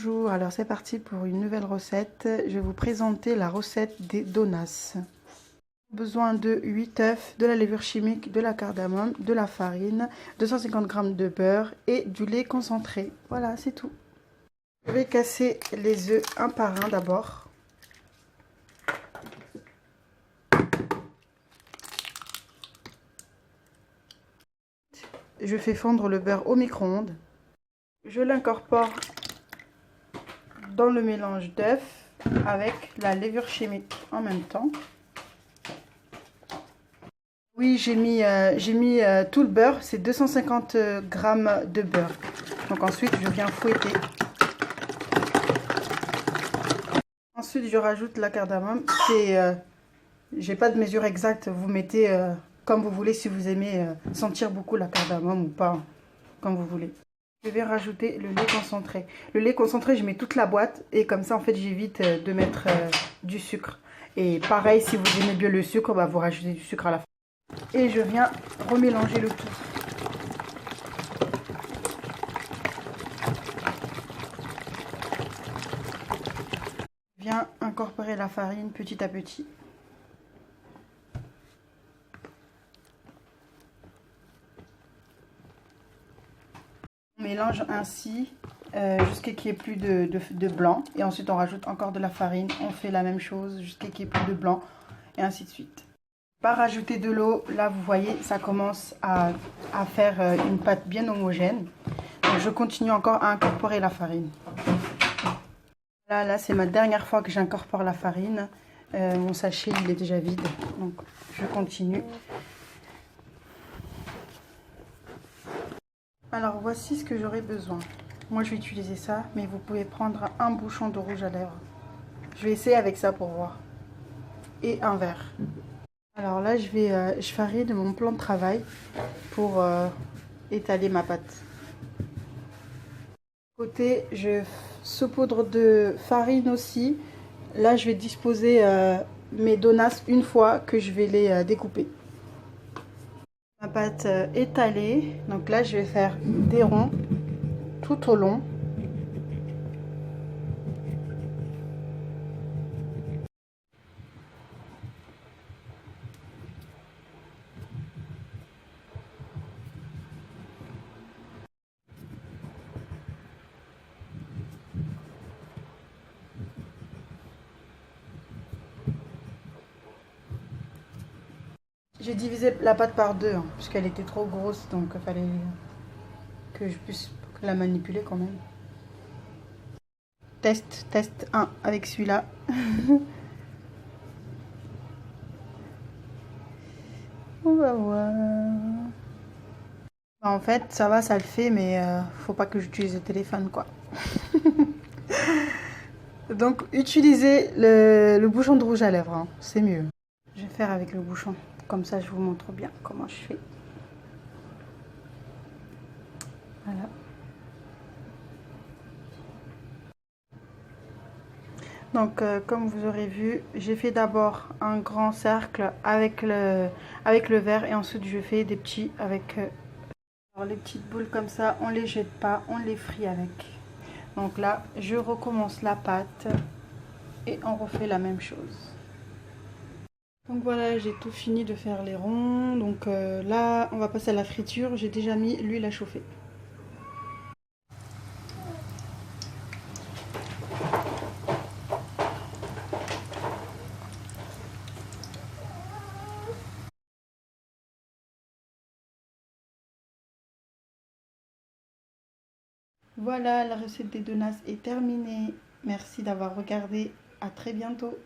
Bonjour, alors c'est parti pour une nouvelle recette. Je vais vous présenter la recette des donuts. Besoin de 8 œufs, de la levure chimique, de la cardamome, de la farine, 250 g de beurre et du lait concentré. Voilà, c'est tout. Je vais casser les œufs un par un d'abord. Je fais fondre le beurre au micro-ondes. Je l'incorpore dans le mélange d'œufs avec la levure chimique en même temps. Oui, j'ai mis tout le beurre, c'est 250 g de beurre. Donc ensuite, je viens fouetter. Ensuite, je rajoute la cardamome. J'ai pas de mesure exacte, vous mettez comme vous voulez, si vous aimez sentir beaucoup la cardamome ou pas, comme vous voulez. Je vais rajouter le lait concentré. Le lait concentré, je mets toute la boîte et comme ça, en fait, j'évite de mettre du sucre. Et pareil, si vous aimez bien le sucre, bah, vous rajoutez du sucre à la fin. Et je viens remélanger le tout. Je viens incorporer la farine petit à petit. On mélange ainsi jusqu'à qu'il n'y ait plus de blanc. Et ensuite, on rajoute encore de la farine. On fait la même chose jusqu'à qu'il n'y ait plus de blanc. Et ainsi de suite. Pas rajouter de l'eau. Là, vous voyez, ça commence à faire une pâte bien homogène. Donc, je continue encore à incorporer la farine. Là c'est ma dernière fois que j'incorpore la farine. Mon sachet, il est déjà vide. Donc, je continue. Alors, voici ce que j'aurai besoin. Moi, je vais utiliser ça, mais vous pouvez prendre un bouchon de rouge à lèvres. Je vais essayer avec ça pour voir. Et un verre. Alors là, je farine mon plan de travail pour étaler ma pâte. Côté, je saupoudre de farine aussi. Là, je vais disposer mes donuts une fois que je vais les découper. Ma pâte étalée, donc là, je vais faire des ronds tout au long. J'ai divisé la pâte par deux, hein, puisqu'elle était trop grosse, donc il fallait que je puisse la manipuler quand même. Test 1 avec celui-là. On va voir. En fait, ça va, ça le fait, mais faut pas que j'utilise le téléphone, quoi. Donc, utilisez le bouchon de rouge à lèvres, hein, c'est mieux. Je vais faire avec le bouchon, comme ça je vous montre bien comment je fais. Voilà. Donc, comme vous aurez vu, j'ai fait d'abord un grand cercle avec le verre et ensuite je fais des petits avec... Alors, les petites boules comme ça, on les jette pas, on les frit avec. Donc là, je recommence la pâte et on refait la même chose. Donc voilà, j'ai tout fini de faire les ronds. Donc là, on va passer à la friture. J'ai déjà mis l'huile à chauffer. Voilà, la recette des donuts est terminée. Merci d'avoir regardé. À très bientôt.